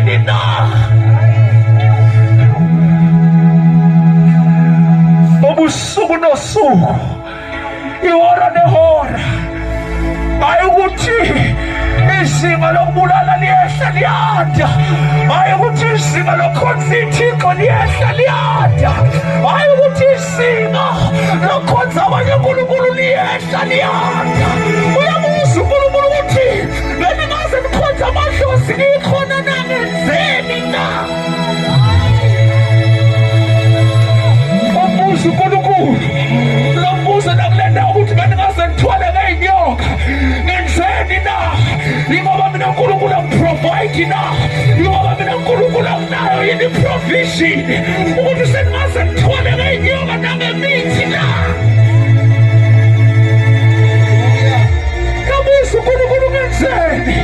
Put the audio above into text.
nini na? Ubusuku nosuku, ihora nehora, hayi ukuthi izinga lokubulala liyehla liyanda, hayi ukuthi izinga lokhonza ithixo liyehla liyanda, hayi ukuthi izinga lokhonza abanye uNkulunkulu liyehla liyanda. Uyabuza uNkulunkulu ukuthi bengingaze nikhonza amadlozi nikhona nangenzeni na? Ubuza uNkulunkulu lo mbuzo nakulenda ukuthi bengingaze ngithwale ngeyinyoka ngenzeni na? Ingoba mina uNkulunkulu angiprovide na? Ingoba mina uNkulunkulu anginayo yini provision ukuthi sengingaze ngithwale ngeyinyoka nangemithi na? Yabuza uNkulunkulu ngenzeni?